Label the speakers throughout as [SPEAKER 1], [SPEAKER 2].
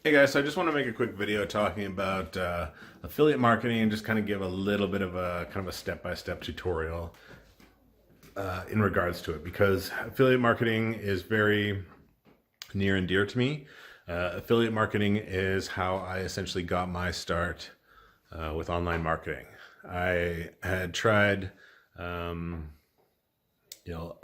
[SPEAKER 1] Hey guys, so I just want to make a quick video talking about affiliate marketing and just kind of give a little bit of a kind of a step-by-step tutorial in regards to it, because affiliate marketing is very near and dear to me. Affiliate marketing is how I essentially got my start with online marketing. I had tried a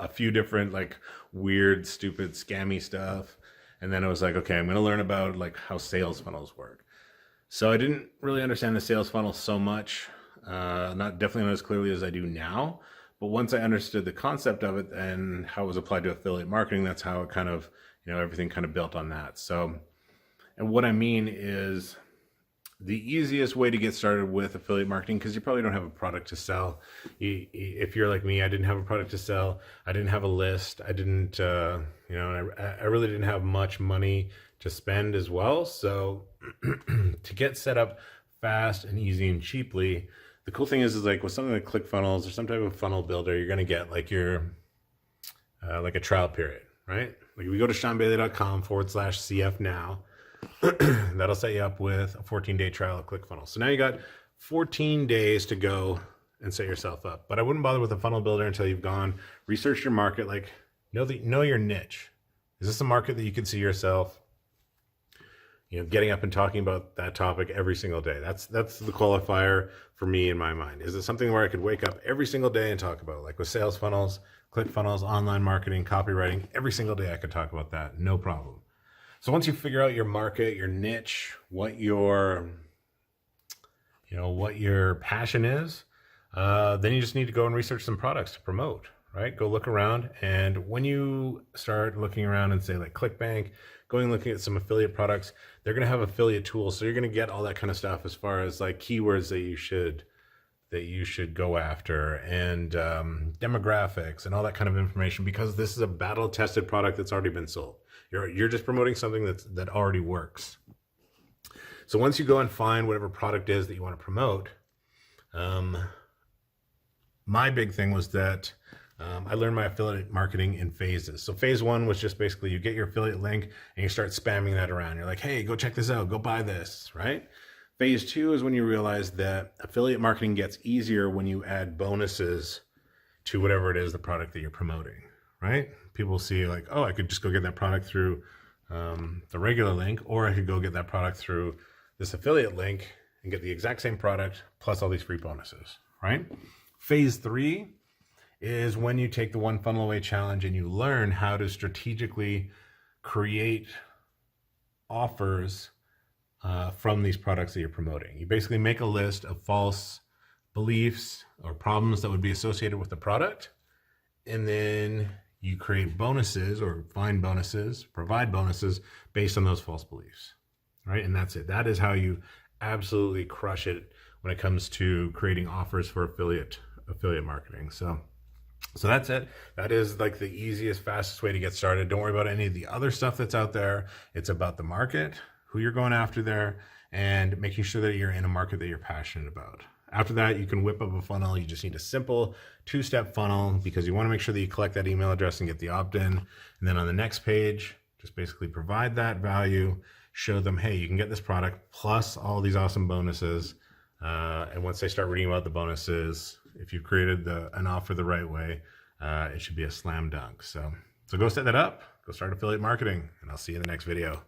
[SPEAKER 1] few different like weird, stupid, scammy stuff. And then I was like, okay, I'm going to learn about like how sales funnels work. So I didn't really understand the sales funnel so much, definitely not as clearly as I do now. But once I understood the concept of it and how it was applied to affiliate marketing, that's how it kind of, everything kind of built on that. So, and what I mean is the easiest way to get started with affiliate marketing, because you probably don't have a product to sell. If you're like me, I didn't have a product to sell. I didn't have a list. I didn't, I really didn't have much money to spend as well. So to get set up fast and easy and cheaply, the cool thing is like with something like ClickFunnels or some type of funnel builder, you're going to get like your, like a trial period, right? Like if you go to ShawnBayley.com/CF now, that'll set you up with a 14-day trial of ClickFunnels. So now you got 14 days to go and set yourself up. But I wouldn't bother with a funnel builder until you've gone, research your market, like know your niche. Is this a market that you can see yourself, getting up and talking about that topic every single day? That's the qualifier for me in my mind. Is it something where I could wake up every single day and talk about it? Like with sales funnels, ClickFunnels, online marketing, copywriting, every single day I could talk about that, no problem. So once you figure out your market, your niche, what your passion is, then you just need to go and research some products to promote, right? Go look around. And when you start looking around and say like ClickBank, looking at some affiliate products, they're going to have affiliate tools. So you're going to get all that kind of stuff as far as like keywords that you should go after, and demographics and all that kind of information, because this is a battle tested product that's already been sold. You're just promoting something that already works. So once you go and find whatever product is that you want to promote, my big thing was that I learned my affiliate marketing in phases. So phase one was just basically you get your affiliate link and you start spamming that around. You're like, hey, go check this out, go buy this, right? Phase two is when you realize that affiliate marketing gets easier when you add bonuses to whatever it is, the product that you're promoting, right? People see like, oh, I could just go get that product through the regular link, or I could go get that product through this affiliate link and get the exact same product plus all these free bonuses, right? Phase three is when you take the one funnel away challenge and you learn how to strategically create offers from these products that you're promoting. You basically make a list of false beliefs or problems that would be associated with the product, and then you create bonuses or find bonuses, provide bonuses based on those false beliefs, right? And that's it. That is how you absolutely crush it when it comes to creating offers for affiliate marketing. So that's it. That is like the easiest, fastest way to get started. Don't worry about any of the other stuff that's out there. It's about the market, who you're going after there, and making sure that you're in a market that you're passionate about. After that, you can whip up a funnel. You just need a simple two-step funnel, because you want to make sure that you collect that email address and get the opt-in. And then on the next page, just basically provide that value, show them, hey, you can get this product plus all these awesome bonuses. And once they start reading about the bonuses, if you created an offer the right way, it should be a slam dunk. So go set that up, go start affiliate marketing, and I'll see you in the next video.